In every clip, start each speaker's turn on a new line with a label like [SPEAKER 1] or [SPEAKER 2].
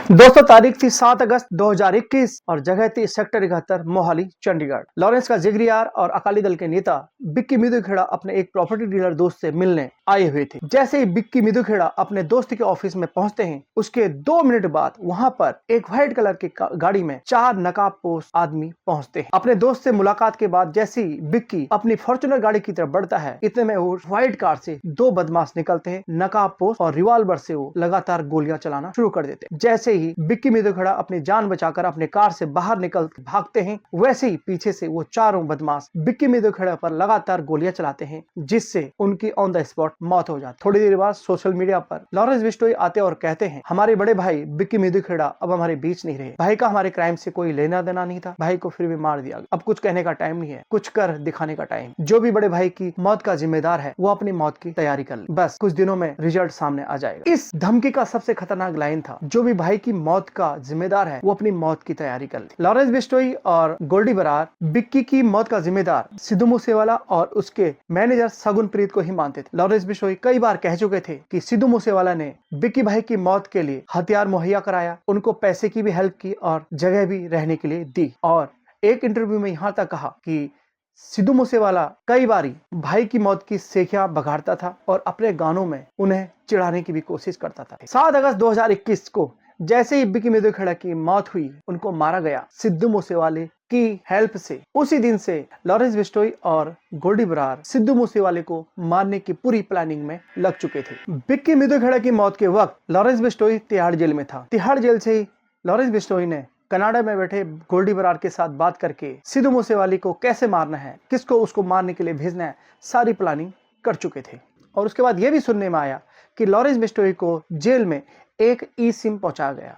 [SPEAKER 1] दोस्तों तारीख थी 7 अगस्त 2021 और जगह थी सेक्टर 71 मोहाली चंडीगढ़। लॉरेंस का जिगरी यार और अकाली दल के नेता बिक्की मिदुखेड़ा अपने एक प्रॉपर्टी डीलर दोस्त से मिलने आए हुए थे। जैसे ही बिक्की मिदुखेड़ा अपने दोस्त के ऑफिस में पहुंचते हैं, उसके 2 मिनट बाद वहां पर एक व्हाइट कलर की गाड़ी में 4 नकाबपोश आदमी पहुंचते हैं। अपने दोस्त से मुलाकात के बाद जैसे ही बिक्की अपनी फॉर्च्यूनर गाड़ी की तरफ बढ़ता है, इतने में वो व्हाइट कार से 2 बदमाश निकलते हैं। नकाबपोश और रिवॉल्वर से वो लगातार गोलियां चलाना शुरू कर देते हैं। जैसे ही बिक्की मिदुखेड़ा अपनी जान बचाकर अपने कार से बाहर निकल भागते हैं, वैसे ही पीछे से वो चारों बदमाश बिक्की मिदुखेड़ा पर लगातार गोलियां चलाते हैं, जिससे उनकी ऑन द स्पॉट मौत हो जाती। थोड़ी देर बाद सोशल मीडिया पर लॉरेंस बिश्नोई आते और कहते हैं, हमारे बड़े भाई बिक्की मिदुखेड़ा अब हमारे बीच नहीं रहे। भाई का हमारे क्राइम से कोई लेना देना नहीं था, भाई को फिर भी मार दिया। अब कुछ कहने का टाइम नहीं है, कुछ कर दिखाने का टाइम। जो भी बड़े भाई की मौत का जिम्मेदार है वो अपनी मौत की तैयारी कर ले, बस कुछ दिनों में रिजल्ट सामने आ जाएगा। इस धमकी का सबसे खतरनाक लाइन था, जो भी भाई की मौत का जिम्मेदार है वो अपनी मौत की तैयारी कर ले। लॉरेंस बिश्नोई और गोल्डी बरार बिक्की की मौत का जिम्मेदार सिद्धू मूसेवाला और उसके मैनेजर सगुन प्रीत को ही मानते थे। लॉरेंस बिश्नोई कई बार कह चुके थे कि सिद्धू मूसेवाला ने बिक्की भाई की मौत के लिए हथियार मुहैया कराया, उनको पैसे की भी हेल्प की और जगह भी रहने के लिए दी। और एक इंटरव्यू में यहाँ तक कहा कि सिद्धू मूसेवाला कई बारी भाई की मौत की सेखियां बघाड़ता था और अपने गानों में उन्हें चिढ़ाने की भी कोशिश करता था। 7 अगस्त 2021 को जैसे ही बिक्की मिदुखेड़ा की मौत हुई, उनको मारा गया सिद्धू मूसेवाले की हेल्प से। उसी दिन से लॉरेंस बिश्नोई और गोल्डी बरार सिद्धू मूसेवाले को मारने की पूरी प्लानिंग में लग चुके थे। बिक्की मिदुखेड़ा की मौत के वक्त लॉरेंस बिश्नोई तिहाड़ जेल में था। तिहाड़ जेल से ही लॉरेंस बिश्नोई ने कनाडा में बैठे गोल्डी बरार के साथ बात करके सिद्धू मूसेवाले को कैसे मारना है, किसको उसको मारने के लिए भेजना है, सारी प्लानिंग कर चुके थे। और उसके बाद यह भी सुनने में आया कि लॉरेंस बिश्नोई को जेल में एक ई सिम पहुंचाया गया,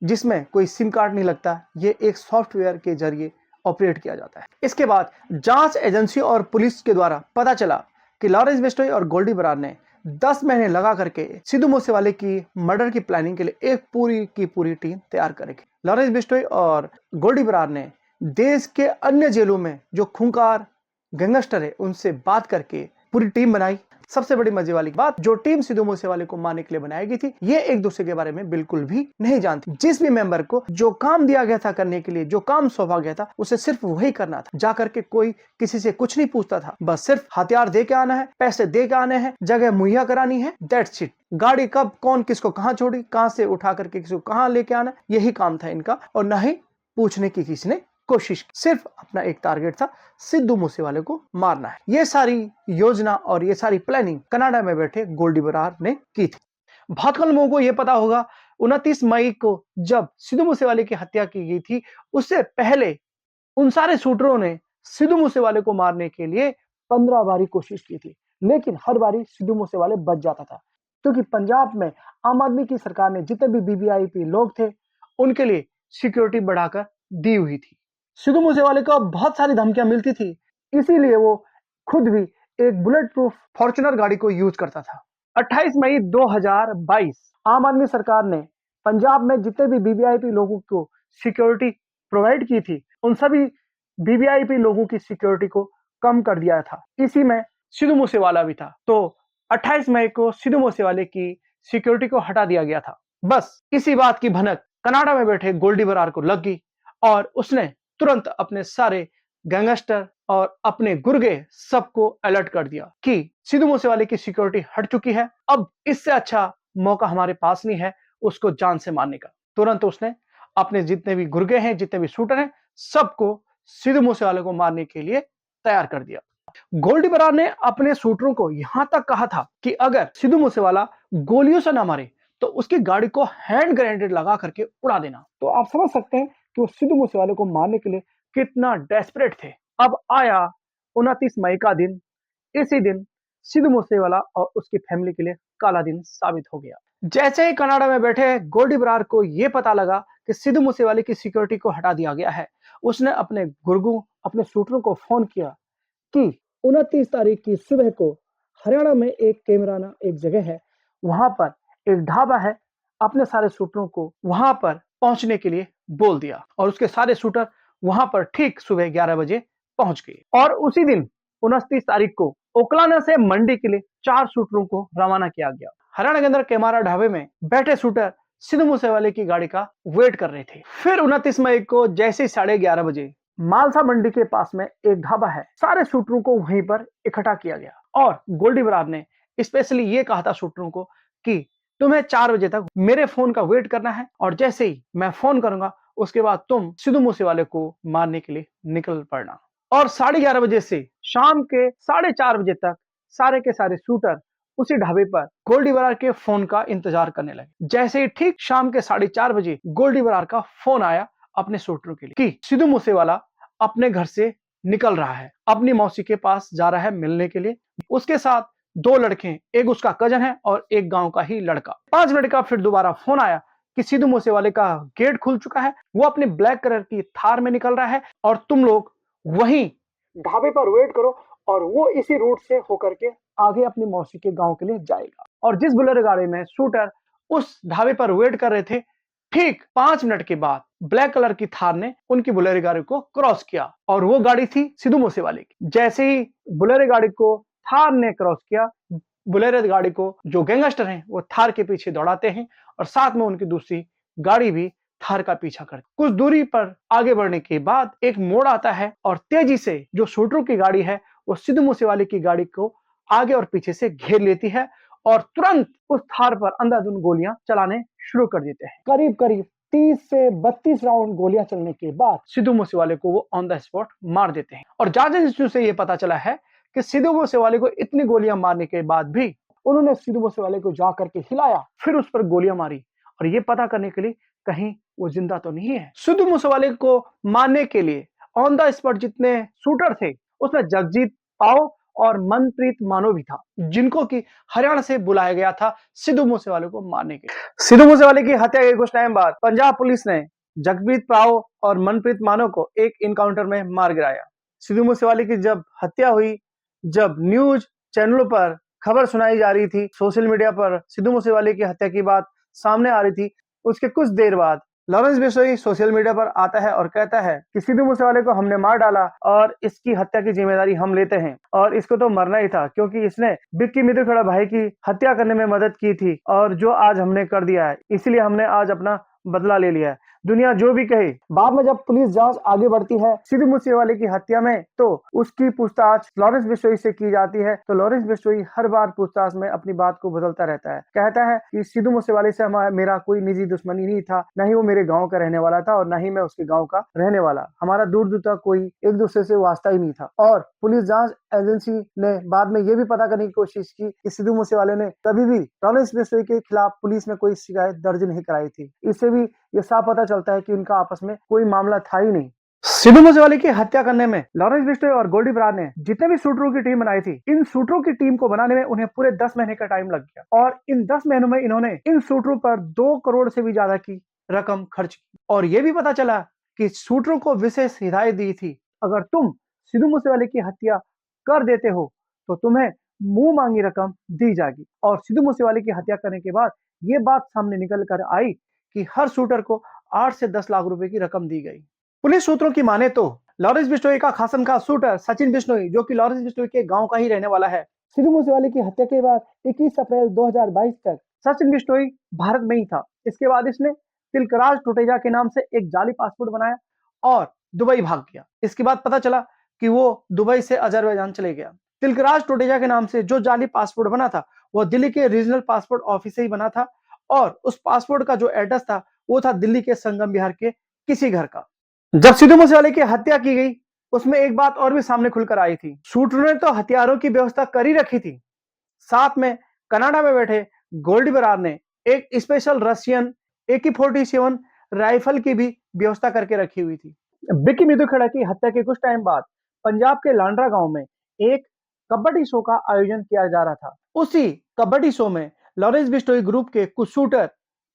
[SPEAKER 1] जिसमें कोई सिम कार्ड नहीं लगता, ये एक सॉफ्टवेयर के जरिए ऑपरेट किया जाता है। इसके बाद जांच एजेंसी और पुलिस के द्वारा पता चला कि लॉरेंस बिश्नोई और गोल्डी बरार ने 10 महीने लगा करके सिद्धू मूसेवाले की मर्डर की प्लानिंग के लिए एक पूरी की पूरी टीम तैयार करेगी। लॉरेंस बिश्नोई और गोल्डी बरार ने देश के अन्य जेलों में जो खूंखार गैंगस्टर है उनसे बात करके पूरी टीम बनाई। सबसे बड़ी मजे वाली बात, जो टीम सिद्धू मूसेवाले को मारने के लिए बनाई गई थी, ये एक दूसरे के बारे में बिल्कुल भी नहीं जानती। जिस भी मेंबर को जो काम दिया गया था करने के लिए, जो काम सौंपा गया था, उसे सिर्फ वही करना था। जा करके कोई किसी से कुछ नहीं पूछता था, बस सिर्फ हथियार दे के आना है, पैसे दे के आने हैं, जगह मुहैया करानी है, दैट्स इट। गाड़ी कब कौन किसको कहाँ छोड़ी, कहाँ से उठा करके किसी को कहाँ लेके आना, यही काम था इनका। और न ही पूछने की किसी ने कोशिश, सिर्फ अपना एक टारगेट था, सिद्धू मूसेवाले को मारना है। ये सारी योजना और ये सारी प्लानिंग कनाडा में बैठे गोल्डी बरार ने की थी। बहुत कम लोगों को यह पता होगा, 29 मई को जब सिद्धू मूसेवाले की हत्या की गई थी, उससे पहले उन सारे शूटरों ने सिद्धू मूसेवाले को मारने के लिए 15 बारी कोशिश की थी, लेकिन हर बारी सिद्धू मूसेवाले बच जाता था, क्योंकि पंजाब में आम आदमी की सरकार ने जितने भी वीवीआईपी लोग थे उनके लिए सिक्योरिटी बढ़ाकर दी हुई थी। सिद्धू मूसेवाले को बहुत सारी धमकियां मिलती थी, इसीलिए वो खुद भी एक बुलेट प्रूफ फॉर्च्यूनर गाड़ी को यूज करता था। 28 मई 2022 आम आदमी सरकार ने पंजाब में जितने भी वीवीआईपी लोगों को सिक्योरिटी प्रोवाइड की थी, उन सभी वीवीआईपी लोगों की सिक्योरिटी को कम कर दिया था। इसी में सिद्धू मूसेवाला भी था। तो 28 मई को सिद्धू मूसेवाले की सिक्योरिटी को हटा दिया गया था। बस इसी बात की भनक कनाडा में बैठे गोल्डी बरार को लग गई और उसने तुरंत अपने सारे गैंगस्टर और अपने गुर्गे सबको अलर्ट कर दिया कि सिद्धू मूसेवाले की सिक्योरिटी हट चुकी है, अब इससे अच्छा मौका हमारे पास नहीं है उसको जान से मारने का। तुरंत उसने अपने जितने भी गुर्गे हैं, जितने भी शूटर हैं, सबको सिद्धू मूसेवाले को मारने के लिए तैयार कर दिया। गोल्डी बरार ने अपने शूटरों को यहां तक कहा था कि अगर सिद्धू मूसेवाला गोलियों से ना मारे तो उसकी गाड़ी को हैंड ग्रेनेड लगा करके उड़ा देना। तो आप समझ सकते हैं कि वो सिद्धू मूसेवाले को मारने के लिए कितना डेस्परेट थे। अब आया 29 मई का दिन। इसी दिन सिद्धू मूसेवाला और उसकी फैमिली के लिए काला दिन साबित हो गया। जैसे ही कनाडा में बैठे गोल्डी बरार को यह पता लगा कि सिद्धू मूसेवाले की सिक्योरिटी को हटा दिया गया है, उसने अपने गुर्गों, अपने शूटरों को फोन किया कि 29 तारीख की सुबह को हरियाणा में एक कैमराना एक जगह है, वहां पर एक ढाबा है, अपने सारे शूटरों को वहां पर पहुंचने के लिए बोल दिया। और उसके सारे शूटर वहां पर ठीक सुबह 11 बजे पहुंच गए। और उसी दिन 29 तारीख को ओकलाना से मंडी के लिए 4 शूटरों को रवाना किया गया। हरियाणा के अंदर कैमारा ढाबे में बैठे शूटर सिद्धू मूसेवाले की गाड़ी का वेट कर रहे थे। फिर 29 मई को जैसे 11:30 बजे मालसा मंडी के पास में एक ढाबा है, सारे शूटरों को वहीं पर इकट्ठा किया गया और गोल्डी बरार ने स्पेशली ये कहा था शूटरों को कि तुम्हें 4 बजे तक मेरे फोन का वेट करना है और जैसे ही मैं फोन करूंगा उसके बाद तुम सिद्धू मूसेवाले को मारने के लिए निकल पड़ना। और 11:30 बजे से शाम के 4:30 बजे तक सारे के सारे शूटर उसी ढाबे पर गोल्डी बरार के फोन का इंतजार करने लगे। जैसे ही ठीक शाम के 4:30 बजे गोल्डी बरार का फोन आया अपने शूटरों के लिए कि सिद्धू मूसेवाला अपने घर से निकल रहा है, अपनी मौसी के पास जा रहा है मिलने के लिए। उसके साथ 2 लड़के, एक उसका कजन है और एक गांव का ही लड़का। 5 मिनट का फिर दोबारा फोन आया कि सिद्धू मूसेवाले का गेट खुल चुका है, वो अपनी ब्लैक कलर की थार में निकल रहा है और तुम लोग वहीं ढाबे पर वेट करो और वो इसी रूट से होकर के आगे अपनी मौसी के गांव के लिए जाएगा। और जिस बुलेरो गाड़ी में शूटर उस ढाबे पर वेट कर रहे थे, ठीक 5 मिनट के बाद ब्लैक कलर की थार ने उनकी बुलेरो गाड़ी को क्रॉस किया और वो गाड़ी थी सिद्धू मूसेवाले की। जैसे ही बुलेरो गाड़ी को थार ने क्रॉस किया, बुलेरो गाड़ी को जो गैंगस्टर हैं वो थार के पीछे दौड़ाते हैं और साथ में उनकी दूसरी गाड़ी भी थार का पीछा करती। कुछ दूरी पर आगे बढ़ने के बाद एक मोड़ आता है और तेजी से जो शूटरों की गाड़ी है वो सिद्धू मूसेवाले की गाड़ी को आगे और पीछे से घेर लेती है और तुरंत उस थार पर अंधाधुंध गोलियां चलाने शुरू कर देते हैं। करीब करीब 30 से 32 राउंड गोलियां चलने के बाद सिद्धू मूसेवाले को वो ऑन द स्पॉट मार देते हैं। और जांच एजेंसियों से ये पता चला है कि सिद्धू मूसेवाले को इतनी गोलियां मारने के बाद भी उन्होंने सिद्धू मूसेवाले को जा करके हिलाया, फिर उस पर गोलियां मारी और ये पता करने के लिए कहीं वो जिंदा तो नहीं है। सिद्धू मूसेवाले को मारने के लिए ऑन द स्पॉट जितने शूटर थे उसमें जगजीत पाओ और मनप्रीत मानो भी था, जिनको कि हरियाणा से बुलाया गया था सिद्धू मूसेवाले को मारने के लिए। सिद्धू मूसेवाले की हत्या के कुछ टाइम बाद पंजाब पुलिस ने जगजीत पाओ और मनप्रीत मानो को एक इनकाउंटर में मार गिराया। सिद्धू मूसेवाले की जब हत्या हुई, जब न्यूज चैनलों पर खबर सुनाई जा रही थी, सोशल मीडिया पर सिद्धू मूसेवाले की हत्या की बात सामने आ रही थी, उसके कुछ देर बाद लॉरेंस बिश्नोई सोशल मीडिया पर आता है और कहता है कि सिद्धू मूसेवाले को हमने मार डाला और इसकी हत्या की जिम्मेदारी हम लेते हैं और इसको तो मरना ही था क्योंकि इसने बिक्की मिदुखड़ा भाई की हत्या करने में मदद की थी और जो आज हमने कर दिया है, इसलिए हमने आज अपना बदला ले लिया है। दुनिया जो भी कहे। बाद में जब पुलिस जांच आगे बढ़ती है सिद्धू मूसेवाले की हत्या में, तो उसकी पूछताछ लॉरेंस बिश्नोई से की जाती है। तो लॉरेंस बिश्नोई हर बार पूछताछ में अपनी बात को बदलता रहता है। कहता है कि सिद्धू मूसेवाले से मेरा कोई निजी दुश्मनी नहीं था, न ही वो मेरे गांव का रहने वाला था और न ही मैं उसके गांव का रहने वाला। हमारा दूर दूर तक कोई एक दूसरे से वास्ता ही नहीं था। और पुलिस जांच एजेंसी ने बाद में ये भी पता करने की कोशिश की कि सिद्धू मूसेवाले ने कभी भी लॉरेंस बिश्नोई के खिलाफ पुलिस में कोई शिकायत दर्ज नहीं कराई थी। इससे भी ये साफ पता चलता है कि उनका आपस में कोई मामला था ही नहीं। सिद्धू मूसेवाले की हत्या करने में लॉरेंस बिश्नोई और गोल्डी बरार ने जितने भी शूटरों की टीम बनाई थी, इन शूटरों की टीम को बनाने में उन्हें पूरे 10 महीने का टाइम लग गया और इन 10 महीनों में इन्होंने इन शूटरों पर 2 करोड़ से भी ज्यादा की रकम खर्च की। और यह भी पता चला कि शूटरों को विशेष हिदायत दी थी, अगर तुम सिद्धू मूसेवाले की हत्या कर देते हो तो तुम्हें मुंह मांगी रकम दी जाएगी। और सिद्धू मूसेवाले की हत्या करने के बाद ये बात सामने निकल कर आई कि हर शूटर को 8 से 10 लाख रुपए की रकम दी गई। पुलिस सूत्रों की माने तो लॉरेंस बिश्नोई का खासम खास शूटर सचिन बिश्नोई, जो कि लॉरेंस बिश्नोई के गांव का ही रहने वाला है, सिद्धू मूसेवाले की हत्या के बाद 21 अप्रैल 2022 तक सचिन बिश्नोई भारत में ही था। इसके बाद इसने तिलकराज टोटेजा के नाम से एक जाली पासपोर्ट बनाया और दुबई भाग गया। इसके बाद पता चला कि वो दुबई से अजरबैजान चले गया। तिलकराज टोटेजा के नाम से जो जाली पासपोर्ट बना था वो दिल्ली के रीजनल पासपोर्ट ऑफिस से ही बना था और उस पासपोर्ट का जो एड्रेस था वो था दिल्ली के संगम विहार के किसी घर का। जब सिद्धू मूसेवाले की हत्या की गई उसमें एक बात और भी सामने खुलकर आई थी। शूटरों ने तो हथियारों की व्यवस्था कर ही रखी थी, साथ में कनाडा में बैठे गोल्डी बरार ने एक स्पेशल रशियन AK-47 राइफल की भी व्यवस्था करके रखी हुई थी। बिक्की मिदुखड़ा की हत्या के कुछ टाइम बाद पंजाब के लांड्रा गांव में एक कबड्डी शो का आयोजन किया जा रहा था। उसी कबड्डी शो में लॉरेंस बिश्नोई ग्रुप के कुछ शूटर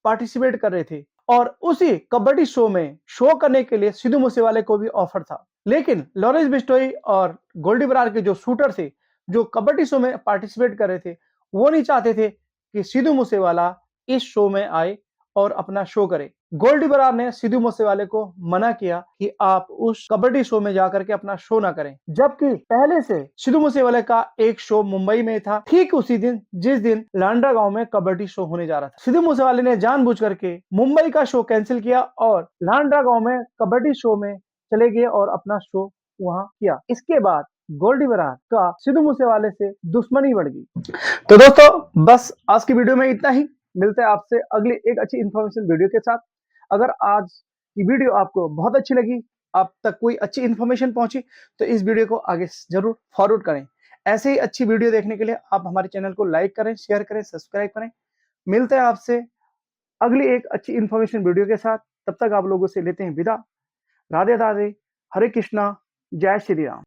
[SPEAKER 1] पार्टिसिपेट कर रहे थे और उसी कबड्डी शो में शो करने के लिए सिद्धू मूसेवाले को भी ऑफर था। लेकिन लॉरेंस बिश्नोई और गोल्डी बरार के जो शूटर थे, जो कबड्डी शो में पार्टिसिपेट कर रहे थे, वो नहीं चाहते थे कि सिद्धू मूसेवाला इस शो में आए और अपना शो करे। गोल्डी बरार ने सिद्धू मूसेवाले को मना किया कि आप उस कबड्डी शो में जाकर के अपना शो ना करें, जबकि पहले से सिद्धू मूसेवाले का एक शो मुंबई में था, ठीक उसी दिन जिस दिन लांडा गांव में कबड्डी शो होने जा रहा था। सिद्धू मूसेवाले ने जानबूझ करके मुंबई का शो कैंसिल किया और लांडा गांव में कबड्डी शो में चले गए और अपना शो वहां किया। इसके बाद गोल्डी बरार का सिद्धू मूसेवाले से दुश्मनी बढ़ गई। तो दोस्तों बस आज की वीडियो में इतना ही। मिलते हैं आपसे अगली एक अच्छी इन्फॉर्मेशन वीडियो के साथ। अगर आज की वीडियो आपको बहुत अच्छी लगी, आप तक कोई अच्छी इन्फॉर्मेशन पहुंची, तो इस वीडियो को आगे जरूर फॉरवर्ड करें। ऐसे ही अच्छी वीडियो देखने के लिए आप हमारे चैनल को लाइक करें, शेयर करें, सब्सक्राइब करें। मिलते हैं आपसे अगली एक अच्छी इन्फॉर्मेशन वीडियो के साथ। तब तक आप लोगों से लेते हैं विदा। राधे राधे, हरे कृष्णा, जय श्री राम।